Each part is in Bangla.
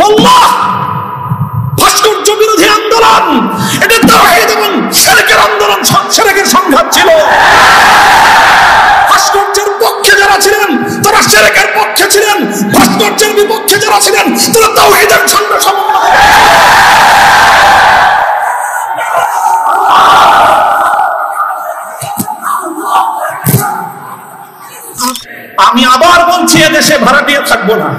আল্লাহ, ভাস্কর্য বিরোধী আন্দোলন এটা তাওহীদ এবং শিরকের আন্দোলন, শিরকের সংঘাত ছিল। ভাস্কর্যের পক্ষে যারা ছিলেন তারা শিরকের পক্ষে ছিলেন, ভাস্কর্যের বিপক্ষে যারা ছিলেন তারা তাওহীদের সঙ্গে সমন্বয়। আমি আবার বলছি, এদেশে ভাড়াটিয়া থাকবো না,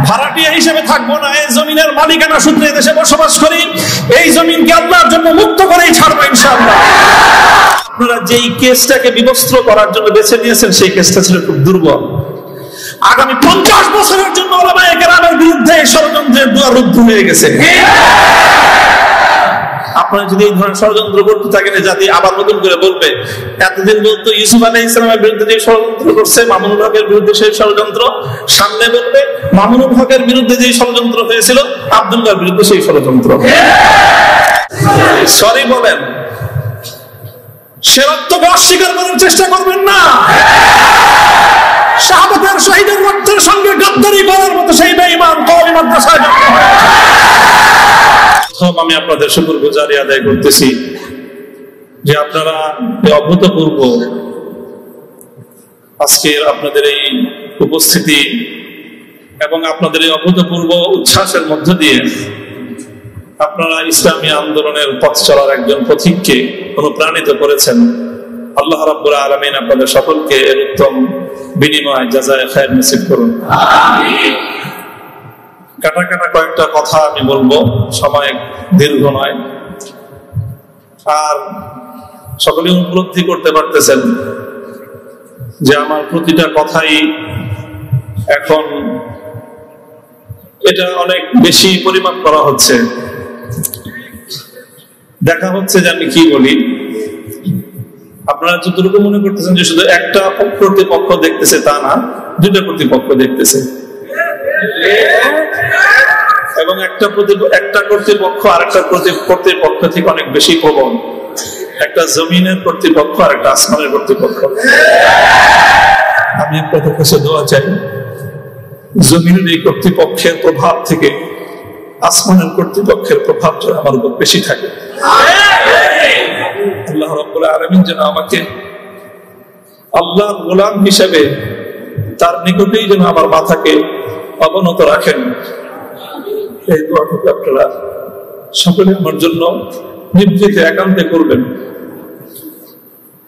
ভাড়াটিয়া হিসেবে থাকবো না। এই জমিনের মালিকানা সূত্রে এদেশে বসবাস করি, এই জমিনকে আল্লাহর জন্য মুক্ত করেই ছাড়বো ইনশাআল্লাহ। আপনারা যেই কেসটাকে বিবস্ত্র করার জন্য বেছে নিয়েছেন সেই কেসটা ছিল খুব দুর্বল। আগামী 50 বছরের জন্য ওলামায়ে কেরামের বিরুদ্ধে ষড়যন্ত্রের দুয়ার রুদ্ধ হয়ে গেছে। আপনারা যদি এই ধরনের ষড়যন্ত্র করতে থাকেন, জাতি আবার নতুন করে বলবে এতদিন বলতো ইউসুফ আলাইহিস সালামের বিরুদ্ধে যে ষড়যন্ত্র করছে, মামুনুল হকের বিরুদ্ধে সেই ষড়যন্ত্র, সামনে বলবে মামুনুল হকের বিরুদ্ধে যে ষড়যন্ত্র হয়েছিল আব্দুল্লাহর বিরুদ্ধে সেই ষড়যন্ত্র। সরি বলেন, সে রক্তকে অস্বীকার করার চেষ্টা করবেন না। সাহাবাদের শহীদের রক্তের সঙ্গে গাদ্দারি করার মতো সেই বেঈমান কওমি মাদ্রাসায় আমি আপনাদের শুকরগুজারি আদায় করতেছি যে আপনারা অভূতপূর্ব আজকের আপনাদের এই উপস্থিতি এবং আপনাদের এই অভূতপূর্ব উচ্ছ্বাসের মধ্য দিয়ে আপনারা ইসলামী আন্দোলনের পথ চলার একজন পথিককে অনুপ্রাণিত করেছেন। আল্লাহ রাব্বুল আলামিন আপনাদের সকলকে এর উত্তম বিনিময় জাযায়ে খায়র নসিব করুন। আমিন। কাটা কাটা কয়েকটা কথা আমি বলবো, সময় দীর্ঘ নয়। আর সকলে উপলব্ধি করতে পারতেছেন যে আমার প্রতিটা কথাই এখন এটা অনেক বেশি পরিমাপ করা হচ্ছে, দেখা হচ্ছে যে আমি কি বলি। আপনারা যতটুকু মনে করতেছেন যে শুধু একটা কর্তৃপক্ষ দেখতেছে, তা না, দুইটা কর্তৃপক্ষ দেখতেছে এবং একটা কর্তৃপক্ষ আর একটা কর্তৃপক্ষ থেকে অনেক বেশি প্রবল। একটা জমিনের কর্তৃপক্ষ আর একটা আসমানের কর্তৃপক্ষ। আমি আপনাদের কাছে দোয়া চাই, জমিনের এই কর্তৃপক্ষের প্রভাব থেকে আসমানের কর্তৃপক্ষের প্রভাব যেন আমার উপর বেশি থাকে। আল্লাহ রাব্বুল আলামিন যেন আমাকে আল্লাহর গোলাম হিসেবে তার নিকটেই যেন আমার মাথাকে অবনত রাখেন। এই দোয়াটুকু আপনারা সকলে আমার জন্য নিভৃতে একান্তে করবেন।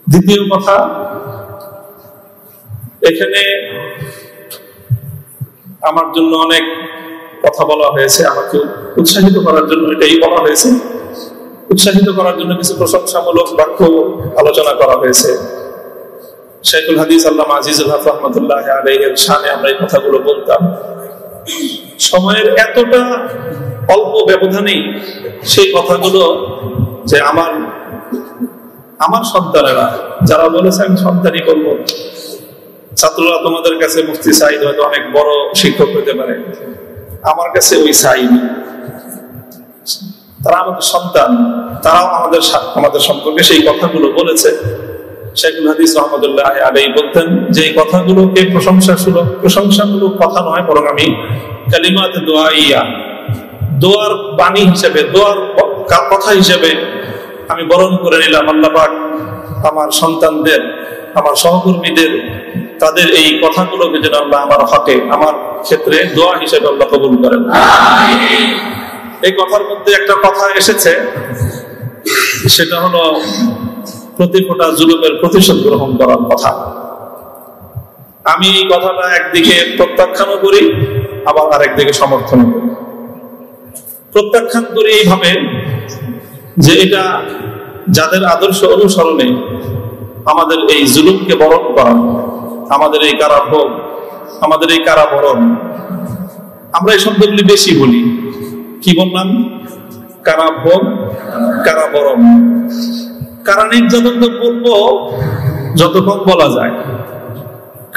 দ্বিতীয় কথা, এখানে আমার জন্য অনেক কথা বলা হয়েছে, আমাকে উৎসাহিত করার জন্য এটাই বলা হয়েছে। উৎসাহিত করার জন্য কিছু প্রশংসামূলক বাক্য আলোচনা করা হয়েছে। শাইখুল হাদিস আল্লামা আজিজুল হক রাহমাতুল্লাহ আলাইহির শানে আমরা এই কথাগুলো বলতাম। সময়ের এতটা অল্প ব্যবধানেই সেই কথাগুলো যে আমার সন্তানেরা যারা বলেছে আমি সন্তানই করবো, ছাত্ররা তোমাদের কাছে মুফতি সাঈদ হয়তো অনেক বড় শিক্ষক হতে পারে, আমার কাছে ওই সাঈদ, তারা আমাদের সন্তান, তারাও আমাদের সম্পর্কে সেই কথাগুলো বলেছে। শাইখুল হাদিস রাহমাতুল্লাহ আলাইহি বলতেন যে এই কথাগুলোকে প্রশংসামূলক কথা নয়, বরং আমি কালিমাত দুআইয়া, দোয়ার বাণী হিসেবে, দোয়ার কথা হিসেবে আমি বরণ করে নিলাম। আল্লাহ পাক আমার সন্তানদের, আমার সহকর্মীদের, তাদের এই কথাগুলোকে যেন আল্লাহ আমার হকে, আমার ক্ষেত্রে দোয়া হিসেবে আল্লাহ কবুল করেন। এই কথার মধ্যে একটা কথা এসেছে, সেটা হলো প্রতি ফোঁটা জুলুমের প্রতিশোধ গ্রহণ করার কথা। আমি এই কথাটা একদিকে প্রত্যাখ্যানও করি, আবার আরেকদিকে সমর্থন করি। প্রত্যাখ্যান করি এইভাবে যে এটা যাদের আদর্শ অনুসরণে আমাদের এই জুলুমকে বরণ করা, আমাদের এই কারাভোগ, আমাদের এই কারাবরণ, আমরা এই শব্দগুলি বেশি বলি। কি বললাম? কারাভোগ, কারাবরণ। কারা নির্যাতন তো বলবো যতক্ষণ বলা যায়,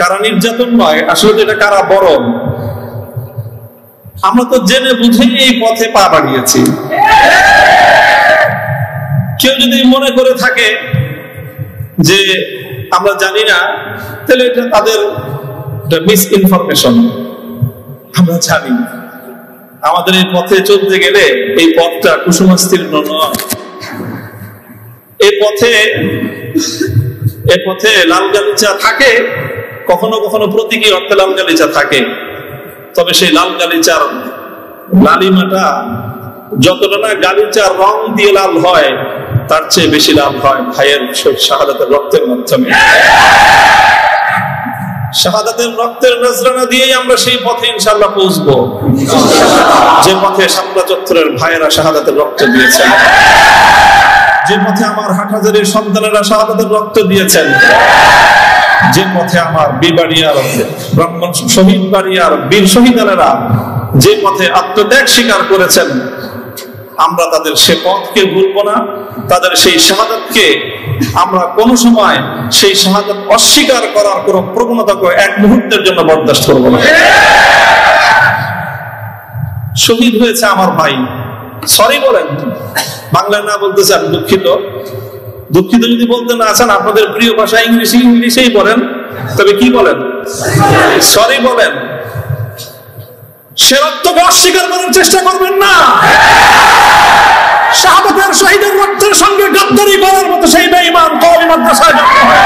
কারা নির্যাতন নয়, আসলে এটা কারাবরণ। আমরা তো জেনে বুঝে এই পথে পা বাড়িয়েছি। কেউ যদি মনে করে থাকে যে আমরা জানি না, তাহলে এটা তাদের মিস ইনফরমেশন। আমরা আমরা জানি। আমাদের এই পথে চলতে গেলে এই পথটা কুসুমাস্তীর্ণ নয়। এই পথে লাল গালিচা থাকে, কখনো কখনো প্রতীকী অর্থে লাল গালিচা থাকে, তবে সেই লাল গালিচার লালিমাটা যতটা না গালিচার রং দিয়ে লাল হয়, তার চেয়ে বেশি লাল হয় ভাইয়ের শাহাদাতের রক্তের মাধ্যমে। শাহাদাতের রক্তের নজরানা দিয়েই আমরা সেই পথে ইনশাআল্লাহ পৌঁছবো, যে পথে শাপলা চত্বরের ভাইয়েরা শাহাদাতের রক্ত দিয়েছেন, যে পথে আমার হাটহাজারীর সন্তানেরা শাহাদাতের রক্ত দিয়েছেন, যে পথে আমার বিবাড়িয়ার ব্রাহ্মণ শহীদ বাড়িয়ার বীর শহীদানেরা যে পথে আত্মত্যাগ স্বীকার করেছেন, আমরা তাদের সে পথকে ভুলবো না। তাদের সেই শাহাদাতকে আমরা কোনো সময় সেই শাহাদাত অস্বীকার করার কোন প্রবণতাকে এক মুহূর্তের জন্য বরদাস্ত করবো না। শহীদ হয়েছে আমার ভাই, সরি বলেন, বাংলায় না বলতে চান দুঃখিত, দুঃখিত যদি বলতে না আছেন আপনাদের প্রিয় ভাষা ইংলিশেই বলেন, তবে কি বলেন? সরি বলেন। সে রক্তকে অস্বীকার করার চেষ্টা করবেন না। শাহাদাতের শহীদের রক্তের সঙ্গে গাদ্দারি করার মতো সেই বেঈমান কওমি মাদ্রাসায় জন্ম হয়।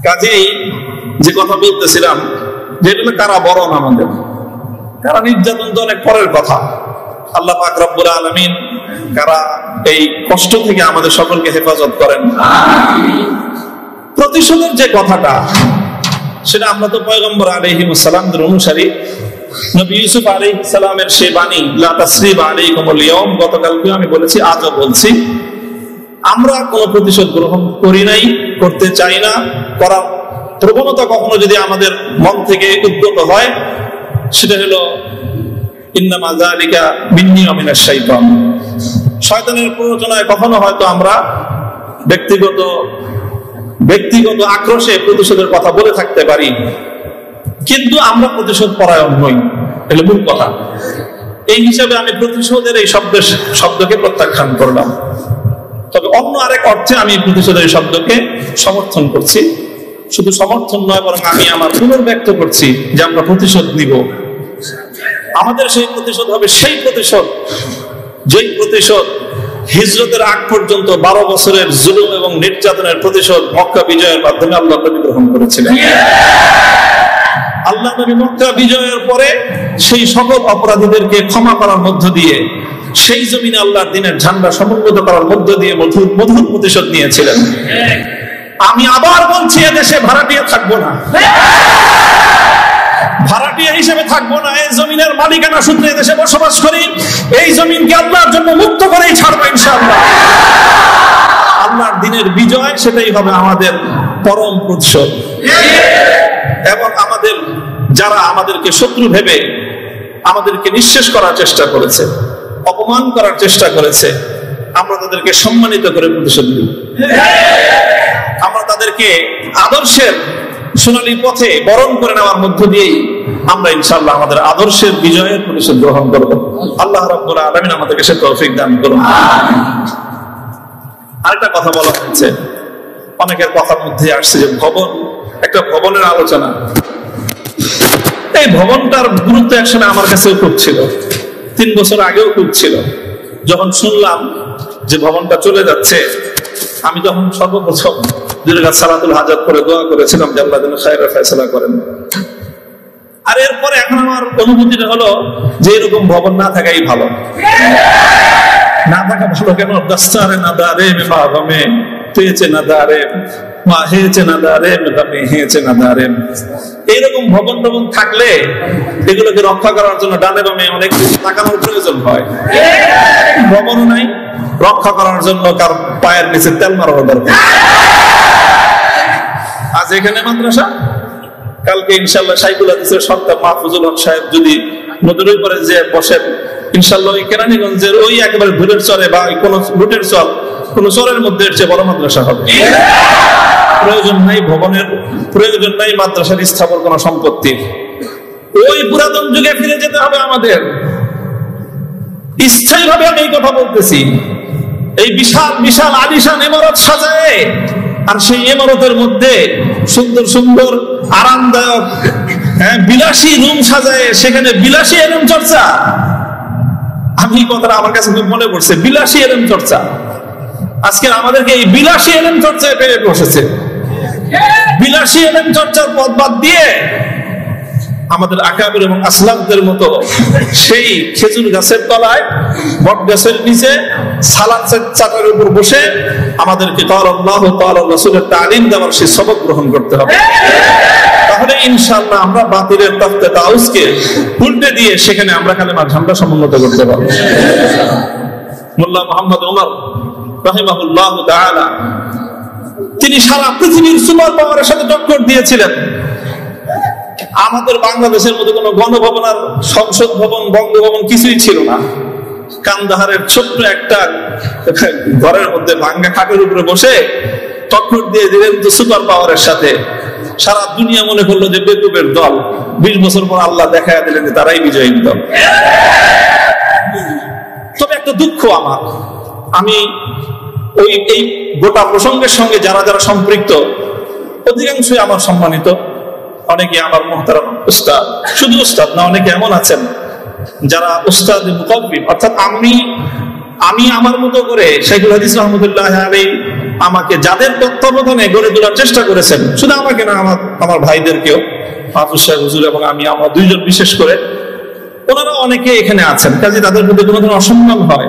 কাজেই যে কথা বলতেছিলাম, যেটা কারা বরণ আমাদের, কারা নির্যাতন তো অনেক পরের কথা। আল্লাহ পাক রব্বুল আলামিন কারা এই কষ্ট থেকে আমাদের সকলকে হেফাজত করেন। প্রতিশোধের যে কথাটা, সেটা আমরা তো পয়গম্বর আলাইহিস সালামের অনুসারী। নবী ইউসুফ আলাইহিস সালামের সেই বাণী, লা তাসরিবা আলাইকুমুল ইয়াউম, গতকালকে আমি বলেছি, আজও বলছি, আমরা কোনো প্রতিশোধ গ্রহণ করি নাই, করতে চাই না। করার প্রবণতা কখনো যদি আমাদের মন থেকে উদ্গত হয়, সেটা হলো ইন্নামা যালিকা মিন্নী ওয়া মিনাশ শাইতান, শয়তানের প্ররোচনায় কখনো হয়তো আমরা ব্যক্তিগত আক্রোশে প্রতিশোধের কথা বলে থাকতে পারি, কিন্তু আমরা প্রতিশোধ পরায়ণ নই, এটা মূল কথা। এই হিসাবে আমি প্রতিশোধের এই শব্দকে প্রত্যাখ্যান করলাম। তবে অন্য আরেক অর্থে আমি প্রতিশোধের শব্দকে সমর্থন করছি। শুধু সমর্থন নয়, বরং আমি আমার পুনর্ব্যক্ত করছি যে আমরা প্রতিশোধ নিব। আমাদের সেই প্রতিশোধ হবে সেই প্রতিশোধ, যেই প্রতিশোধ হিজরতের আগ পর্যন্ত 12 বছরের জুলুম এবং নির্যাতনের প্রতিশোধ মক্কা বিজয়ের মাধ্যমে আল্লাহ নবী গ্রহণ করেছিলেন। আল্লাহ নবী মক্কা বিজয়ের পরে সেই সকল অপরাধীদেরকে ক্ষমা করার মধ্য দিয়ে, সেই জমিনে আল্লাহর দ্বীনের ঝান্ডা সমুন্নত করার মধ্য দিয়ে মধুর প্রতিশোধ নিয়েছিলেন। আমি আবার বলছি, এদেশে ভাড়াটিয়া থাকবো না, ভাড়াটিয়া হিসেবে থাকবো না। এই জমিনের মালিকানা সূত্রে দেশে বসবাস করি, এই জমিনকে আল্লাহর জন্য মুক্ত করেই ছাড়বো ইনশাআল্লাহ। আল্লাহর দ্বীনের বিজয়, সেটাই হবে আমাদের পরম প্রতিশোধ। এবং আমাদের যারা আমাদেরকে শত্রু ভেবে আমাদেরকে নিঃশেষ করার চেষ্টা করেছে, অপমান করার চেষ্টা করেছে, আমরা তাদেরকে সম্মানিত করে প্রতিশোধ দিই। আমরা তাদেরকে আদর্শের সোনালী পথে বরণ করে নেওয়ার মধ্য দিয়েই আমরা ইনশাআল্লাহ আমাদের আদর্শের বিজয়ের প্রতিশোধ গ্রহণ করব। আল্লাহ রাব্বুল আলামিন আমাদেরকে সে তৌফিক দান করুন। আরেকটা কথা বলা হয়েছে, অনেকের কথার মধ্যে আসছে যে ভবন, একটা ভবনের আলোচনা। এই ভবনটার গুরুত্ব একসময় আমার কাছেও খুব ছিল, 3 বছর আগেও খুব ছিল। যখন শুনলাম যে ভবনটা চলে যাচ্ছে, আমি তখন সর্বপ্রথম সালাতুল হাজাত করে দোয়া করেছিলাম যে আল্লাহ যেন খায়রের ফয়সালা করেন। আর এরপরে এখন আমার অনুভূতিটা হলো যে এরকম ভবন না থাকাই ভালো। না থাকা ভালো কেন? দস্তারে না দারে মে বাগমে পেয়েছে না দারে মা হেয়েছে না দারে মেদামে হেয়েছে না দারে। এইরকম ভবন টবন থাকলে এগুলোকে রক্ষা করার জন্য ডানে বামে অনেক তাকানোর প্রয়োজন হয়। ভবনও নাই, রক্ষা করার জন্য কার পায়ের নিচে তেল মারার দরকার। আজ এখানে মাদ্রাসা, কালকে ইনশাআল্লাহ শাইখুল হাদিসের সন্তান মাহফুজুল হক সাহেব যদি নদীর উপরে যে বসেন, ইনশাআল্লাহ ওই কেরানীগঞ্জের ওই একেবারে ভুলের চরে বা কোন রুটের চর, কোন চরের মধ্যে চেয়ে বড় মাদ্রাসা হবে। প্রয়োজন নাই ভবনের, প্রয়োজন নাই মাদ্রাসার স্থাপন কোন সম্পত্তির। ওই পুরাতন যুগে ফিরে যেতে হবে আমাদের। স্থায়ী ভাবে আমি এই কথা বলতেছি। এই বিশাল বিশাল আলিশান ইমারত সাজায়, আর সেই ইমারতের মধ্যে সুন্দর সুন্দর আরামদায়ক বিলাসী রুম সাজায় সেখানে বিলাসী এলম চর্চা। আমি কথাটা আমার কাছে খুব মনে পড়ছে, বিলাসী এলম চর্চা। আজকে আমাদেরকে এই বিলাসী এলম চর্চায় পেরে বসেছে। বিলাসী এলম চর্চার পথ বাদ দিয়ে আমাদের আকাবির এবং আসলাফদের মতো সেই খেজুর গাছের তলায়, বট গাছের নিচে সালাদ চাটার উপর বসে আমাদেরকে ক্বাল আল্লাহ ক্বাল রাসূলের তালিম দেওয়ার সেই সবক গ্রহণ করতে হবে। তাহলে ইনশাআল্লাহ আমরা বাতিলের তখতে তাউসকে উল্টে দিয়ে সেখানে আমরা কালেমার ঝান্ডা সমুন্নত করতে পারবো। মোল্লা মুহাম্মদ ওমর রাহিমাহুল্লাহ তাআলা তিনি সারা পৃথিবীর সুপার পাওয়ারের সাথে টক্কর দিয়েছিলেন। আমাদের বাংলাদেশের মধ্যে কোনো গণভবন আর সংসদ ভবন, বঙ্গভবন কিছুই ছিল না। কান্দাহারের ছোট্ট একটা ঘরের মধ্যে ভাঙ্গা খাটের উপরে বসে টক্কর দিয়ে দিলেন তো সুপার পাওয়ারের সাথে। সারা দুনিয়া মনে করলো যে বেকুবের দল। 20 বছর পর আল্লাহ দেখা দিলেন যে তারাই বিজয়ী দল। তবে একটা দুঃখ আমার, আমি এই গোটা প্রসঙ্গের সঙ্গে যারা যারা সম্পৃক্ত অধিকাংশই আমার সম্মানিত, অনেকে আমার মুহতারাম উস্তাদ, শুধু উস্তাদ না, অনেকে এমন আছেন যারা উস্তাদ মুকাব্বির, অর্থাৎ আমি আমার মতো করে শাইখুল হাদিস রাহমাতুল্লাহ আলাইহি আমাকে যাদের তত্ত্বাবধানে গড়ে তোলার চেষ্টা করেছেন, শুধু আমাকে না, আমার ভাইদেরকেও, মাহফুজ সাহেব হুজুর এবং আমি, আমরা দুইজন বিশেষ করে, ওনারা অনেকে এখানে আছেন। কাজে তাদের মধ্যে কোনো ধরনের অসম্মান হয়,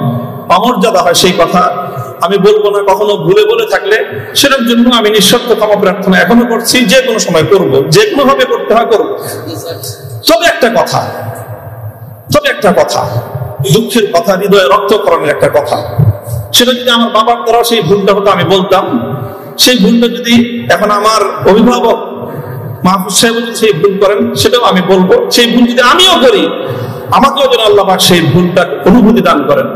অমর্যাদা হয়, সেই কথা আমি বলবো না। কখনো ভুলে বলে থাকলে সেটার জন্য আমি নিঃশর্ত ক্ষমা প্রার্থনা এখনো করছি, যে কোনো সময় করবো, যে কোনো ভাবে করতে হয় করবো। তবে একটা কথা, দুঃখের কথা, হৃদয়ে রক্তকরণের একটা কথা, সেটা যদি আমার বাবার দ্বারা সেই ভুলটা হতো আমি বলতাম। সেই ভুলটা যদি এখন আমার অভিভাবক মাহফুজ সাহেব যদি সেই ভুল করেন সেটাও আমি বলবো। সেই ভুল যদি আমিও করি, আমাকেও যেন আল্লাহ পাক সেই ভুলটা অনুভূতি দান করেন।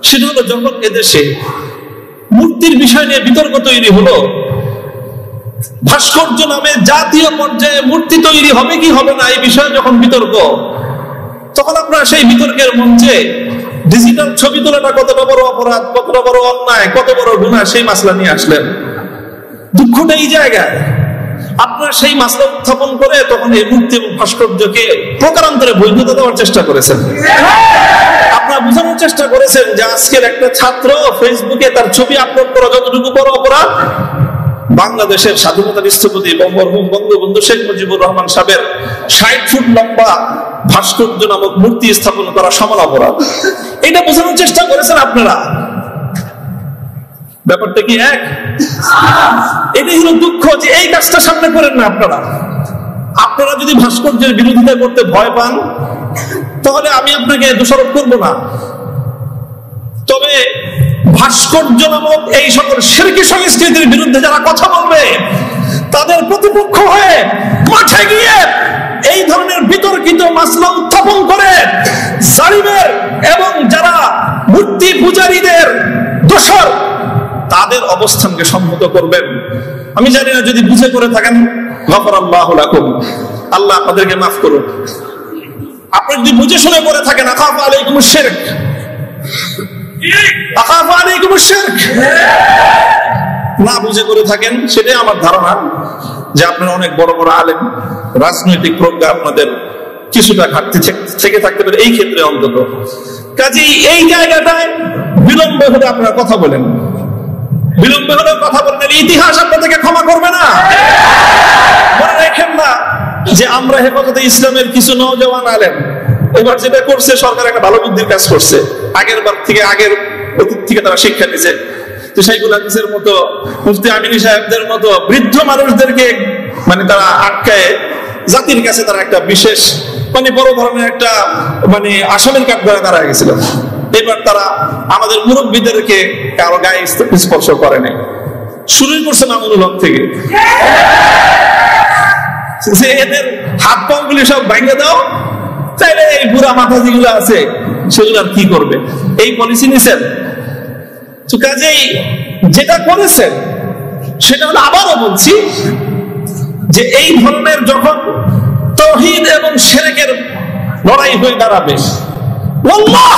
সেটা হলো যখন এদেশে মূর্তির বিষয় নিয়ে বিতর্ক তৈরি হলো, ভাস্কর্য নামে জাতীয় পর্যায়ে মূর্তি তৈরি হবে কি হবে না এই বিষয়ে যখন বিতর্ক, তখন আপনারা সেই বিতর্কের মঞ্চে ডিজিটাল ছবি তোলাটা কতটা বড় অপরাধ, কতটা বড় অন্যায়, কত বড় গুনাহ, সেই মাসলা নিয়ে আসলেন। দুঃখটা এই জায়গায়, আপনারা সেই মাসলা উত্থাপন করে তখন এই মূর্তি এবং ভাস্কর্যকে প্রকারান্তরে বৈধতা দেওয়ার চেষ্টা করেছেন। আপনারা বোঝানোর চেষ্টা করেছেন যে আজকের একটা ছাত্র ফেসবুকে তার ছবি আপলোড করা যতটুকু বড় অপরাধ, বাংলাদেশের স্বাধীনতার স্থপতি মরহুম বঙ্গবন্ধু শেখ মুজিবুর রহমান সাহেবের 60 ফুট লম্বা ভাস্কর্য নামক মূর্তি স্থাপন করা সমান অপরাধ। এটা বোঝানোর চেষ্টা করেছেন আপনারা। ব্যাপারটা কি এক? এটাই হলো দুঃখ যে এই কাজটা সামনে করেন না আপনারা যদি ভাস্কর্যের বিরোধিতা করতে ভয় পান তাহলে আমি আপনাকে দোষারোপ করব না। তবে ভাস্কর্য নামক এই সকল শিরকি সংস্কৃতির বিরুদ্ধে যারা কথা বলবে তাদের প্রতিপক্ষ হয়ে মাঠে গিয়ে এই ধরনের বিতর্কিত মাসলা উত্থাপন করে জালিমের এবং যারা মূর্তি পূজারীদের দোষর তাদের অবস্থানকে সম্মত করবেন। আমি জানি না, যদি বুঝে করে থাকেন গফরাল্লাহু লাকুম, আল্লাহ আপনাদেরকে মাফ করুন। আপনি যদি বুঝে শুনে করে থাকেন আখাফু আলাইকুমুশ শিরক, আখাফু আলাইকুমুশ শিরক, না বুঝে করে থাকেন সেটাই আমার ধারণা যে আপনারা অনেক বড় বড় আলেম, রাজনৈতিক প্রজ্ঞা আপনাদের কিছুটা ঘাটতি থেকে থাকতে পারে এই ক্ষেত্রে অন্তত। কাজেই এই জায়গাটায় বিলম্ব হলে আপনারা কথা বলেন, বিলম্ব হলে কথা বলেন, ইতিহাস আপনাদেরকে ক্ষমা করবে না। মনে রাখেন না যে আমরা হেফাজতে ইসলামের কিছু নওজওয়ান আলেম এবার যেটা করছে, সরকার একটা ভালো বুদ্ধির কাজ করছে, আগের অতীত থেকে তারা শিক্ষা নিছে। তো শাইখুল হাদিসের মতো, মুফতি আমিনী সাহেবদের মতো বৃদ্ধ মানুষদেরকে তারা আটকায় জাতির কাছে তারা একটা বিশেষ বড় ধরনের একটা আসলের কাঠ ধরে দাঁড়ায় গেছিল। এবার তারা আমাদের মুরব্বীদেরকে কারো গায়ে স্পর্শ করে নাই, শুরুই করছে মামুনুল হক থেকে, যে এদের হাত পা গুলি সব ভাঙে দাও, তাইলে এই বুড়া মাথা যেগুলো আছে সেগুলো আর কি করবে, এই পলিসি নিছেন। তো কাজেই যেটা করেছেন সেটা হলো, আবারও বলছি যে এই ধরনের যখন তাওহীদ এবং শিরকের লড়াই হয়ে দাঁড়াবে, আল্লাহ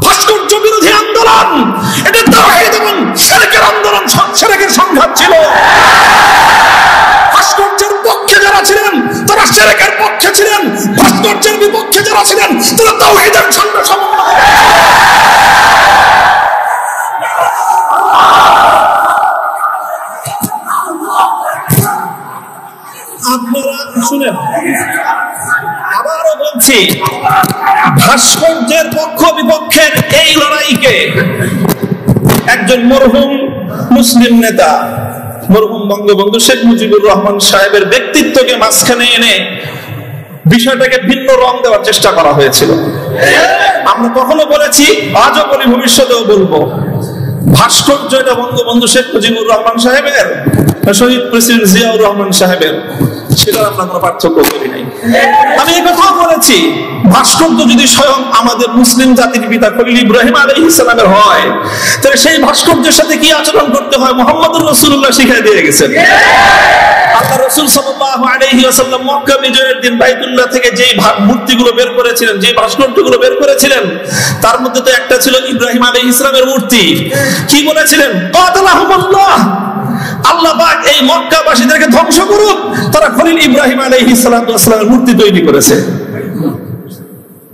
ভাস্কর্য ভাস্কর্য বিরোধী আন্দোলন, এটা তাওহীদ এবং শিরকের আন্দোলন, শিরকের সংঘাত ছিল। ভাস্কর্যের পক্ষে যারা ছিলেন তারা শিরকের পক্ষে ছিলেন, ভাস্কর্যের বিপক্ষে যারা ছিলেন তারা তাওহীদের ঝান্ডা সমন্বয়। আপনারা শুনেন, আবারও বলছি, ভাস্কর্যের পক্ষ বিপক্ষের এই লড়াইকে একজন মরহুম মুসলিম নেতা, মরহুম বঙ্গবন্ধু শেখ মুজিবুর রহমান সাহেবের ব্যক্তিত্বকে মাঝখানে এনে বিষয়টাকে ভিন্ন রং দেওয়ার চেষ্টা করা হয়েছিল। আমরা কখনো বলেছি, আজও বলি, ভবিষ্যতেও বলবো, ভাস্কর্য এটা বঙ্গবন্ধু শেখ মুজিবুর রহমান সাহেবের, শহীদ প্রেসিডেন্ট জিয়াউর রহমান সাহেবের, সেটা আমরা কোনো পার্থক্য করি নাই। আমি এই কথাও বলেছি, ভাস্কর্য যদি স্বয়ং আমাদের মুসলিম জাতির পিতা খলিল ইব্রাহিম আলাইহিস সালামের হয়, তাহলে সেই ভাস্কর্যের সাথে কি আচরণ করতে হয় মুহাম্মদুর রাসূলুল্লাহ শিখিয়ে দিয়ে গেছেন। আল্লাহ রাসূল সাল্লাল্লাহু আলাইহি ওয়াসাল্লাম মক্কা বিজয়ের দিন বাইতুল্লাহ থেকে যেই মূর্তিগুলো বের করেছিলেন, যে ভাস্কর্যগুলো বের করেছিলেন, তার মধ্যে তো একটা ছিল ইব্রাহিম আলাইহিস সালামের মূর্তি। কি বলেছিলেন? কাতালাহুমুল্লাহ, আল্লাহ পাক এই মক্কাবাসীদেরকে ধ্বংস করুক, তারা খলিল ইব্রাহিম আলাইহিস সালামের মূর্তি তৈরি করেছে।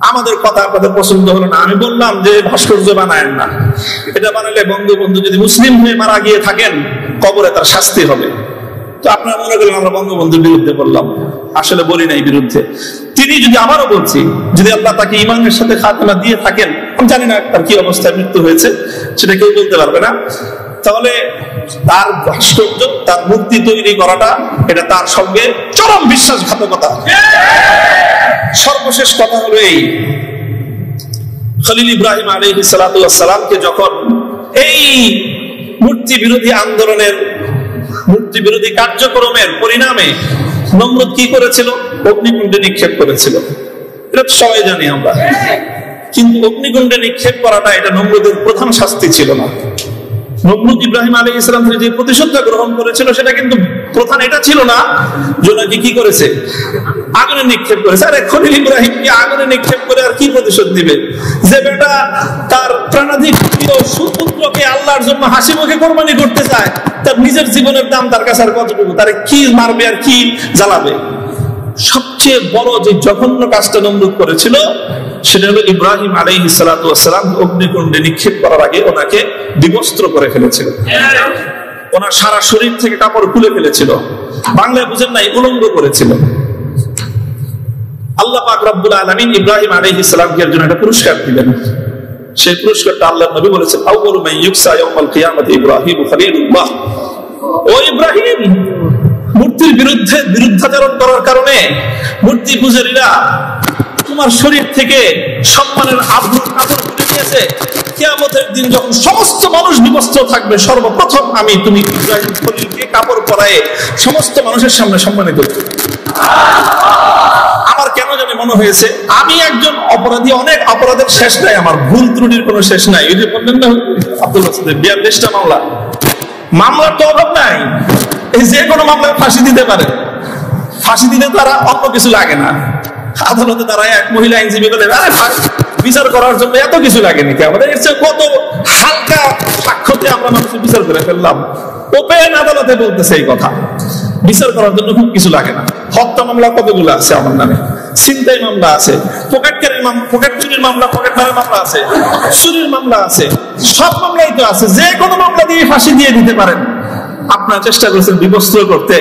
আমাদের কথা আপনাদের পছন্দ হলো না, আমি বললাম যে ভাস্কর্য বানায়েন না, এটা বানালে বঙ্গবন্ধু যদি মুসলিম হয়ে মারা গিয়ে থাকেন কবরে তার শাস্তি হবে। তো আপনারা মনে করেন আমরা বঙ্গবন্ধুর বিরুদ্ধে বললাম, আসলে বলি নাই বিরুদ্ধে। তিনি যদি, আবারও বলছি, যদি আল্লাহ তাকে ঈমানের সাথে খাতনা দিয়ে থাকেন, আমি জানি না তার কি অবস্থায় মৃত্যু হয়েছে, সেটা কেউ বলতে পারবে না, তাহলে তার ভাস্কর্য, তার মূর্তি তৈরি করাটা এটা তার সঙ্গে চরম বিশ্বাসঘাতকতা। সর্বশেষ কথা হলো এই, খলিল ইব্রাহিম আলাইহিস সালাতু ওয়াস সালামকে যখন এই মূর্তি বিরোধী আন্দোলনের, মূর্তি বিরোধী কার্যক্রমের পরিণামে নমরুদ কি করেছিল? অগ্নিকুণ্ডে নিক্ষেপ করেছিল। এটা তো সবাই জানি আমরা, কিন্তু অগ্নিকুণ্ডে নিক্ষেপ করাটা এটা নমরুদের প্রধান শাস্তি ছিল না। নমরুদ ইব্রাহিম আলাইহিস সালাম থেকে যে প্রতিশোধটা গ্রহণ করেছিল সেটা কিন্তু প্রধান এটা ছিল না যে নাকি কি করেছে, আগুনে নিক্ষেপ করেছে। আরে খলিল ইব্রাহিমকে আগুনে নিক্ষেপ করে আর কি প্রতিশোধ দিবে? যে বেটা তার প্রাণাধিক প্রিয় সুপুত্রকে আল্লাহর জন্য হাসি মুখে কোরবানি করতে চায়, তার নিজের জীবনের দাম তার কাছে আর কতটুকু, তারে কি মারবে আর কি জ্বালাবে? সবচেয়ে বড় যে জঘন্য কাজটা নমরুদ করেছিল সেটা হলো ইব্রাহিম আলাইহিস সালাতু ওয়াস সালাম অগ্নিকুণ্ডে নিক্ষেপ করার আগে ওনাকে বিবস্ত্র করে ফেলেছিল, ওনার সারা শরীর থেকে কাপড় খুলে ফেলেছিল, বাংলায় বুঝেন নাই, উলঙ্গ করেছিল। আল্লাহ পাক রব্বুল আলামিন ইব্রাহিম আলাইহিস সালামকে এর জন্য একটা পুরস্কার দিলেন। সেই পুরস্কারটা আল্লাহর নবী বলেছেন, আউয়ালু মান ইউকসা ইয়াউমাল কিয়ামাতি ইব্রাহিম খলিলুল্লাহ। ও ইব্রাহিম, মূর্তির বিরুদ্ধে বিরুদ্ধাচরণ করার কারণে মূর্তি পূজারীরা তোমার শরীর থেকে সম্মানের আবরণ কাপড় খুলে নিয়েছে। কিয়ামতের দিন যখন সমস্ত মানুষ বিবস্ত্র থাকবে, সর্বপ্রথম আমি তুমি ইব্রাহিম খলিলকে কাপড় পরায়ে সমস্ত মানুষের সামনে সম্মানিত করব। আমার কেন জানি মনে হয়েছে আমি একজন অপরাধী, অনেক অপরাধের শেষ নাই, আমার ভুল ত্রুটির কোনো শেষ নাই। এই যে বললেন না আব্দুল রাসূলের 42টা মামলা, মামলার তো অভাব নাই, এই যে কোনো মামলায় ফাঁসি দিতে পারে। ফাঁসি দিতে তারা অন্য কিছু লাগে না, আদালতে তারা এক মহিলা আইনজীবী বলে বিচার করার জন্য এত কিছু লাগেনি, আমাদের কত হালকা সাক্ষ্যতে আমরা মানুষের বিচার করে ফেললাম। ওপেন আদালতে বলতেছে এই কথা, বিচার করার জন্য খুব কিছু লাগে না। হত্যা মামলা কতগুলো আছে আমার নামে, ছিনতাই মামলা আছে, পকেট চুরির মামলা, পকেট মারার মামলা আছে, চুরির মামলা আছে, সব মামলাই তো আছে। যে কোনো মামলা দিয়ে ফাঁসি দিয়ে দিতে পারেন। আপনারা চেষ্টা করেছেন বিবস্ত্র করতে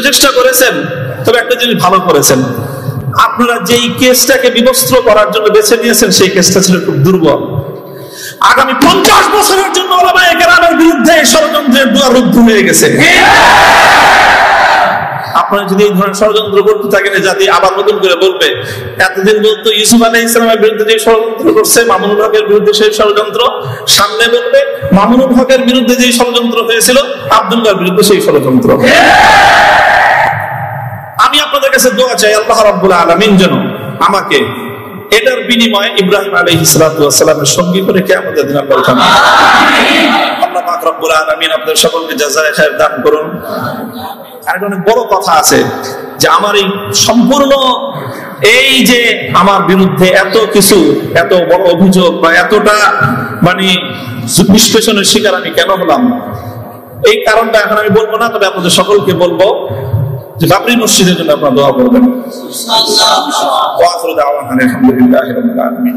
চেষ্টা করেছেন, তবে একটা জিনিস ভালো করেছেন, আপনারা যেই কেসটাকে বিবস্ত্র করার জন্য বেছে নিয়েছেন সেই কেসটা ছিল খুব দুর্বল। আগামী 50 বছরের জন্য ওলামায়ে কেরামের বিরুদ্ধে ষড়যন্ত্রের দুয়ার রুদ্ধ হয়ে গেছে। আপনারা যদি এই ধরনের ষড়যন্ত্র করতে থাকেন, জাতি আবার নতুন করে বলবে, এতদিন বলতো ইউসুফ আলাইহিস সালামের বিরুদ্ধে যে ষড়যন্ত্র করছে, মামুনুল হকের বিরুদ্ধে সেই ষড়যন্ত্র, সামনে বলবে মামুনুল হকের বিরুদ্ধে যে ষড়যন্ত্র হয়েছিল, আব্দুল্লাহর বিরুদ্ধে সেই ষড়যন্ত্র। আমি আপনাদের কাছে দোয়া চাই, আল্লাহ রাব্বুল আলামিন যেন আমাকে এটার বিনিময়ে ইব্রাহিম আলাইহিস সালাতু ওয়াস সালামের সঙ্গী করে কিয়ামতের দিন আল্লাহ উঠান। আল্লাহ পাক রব্বুল আলামিন আপনাদের সকলকে জাযায়ে খায়র দান করুন। আর অনেক বড় কথা আছে যে আমার এই সম্পূর্ণ এই যে আমার বিরুদ্ধে এত কিছু, এত বড় অভিযোগ বা এতটা মানে নিষ্পেষণের শিকার আমি কেন হলাম, এই কারণটা এখন আমি বলবো না, তবে আপনাদের সকলকে বলবো যে বাবরি মসজিদের জন্য আপনারা দোয়া করবেন। ওয়া আখিরু দাওয়ানা আলহামদুলিল্লাহি রাব্বিল আলামিন।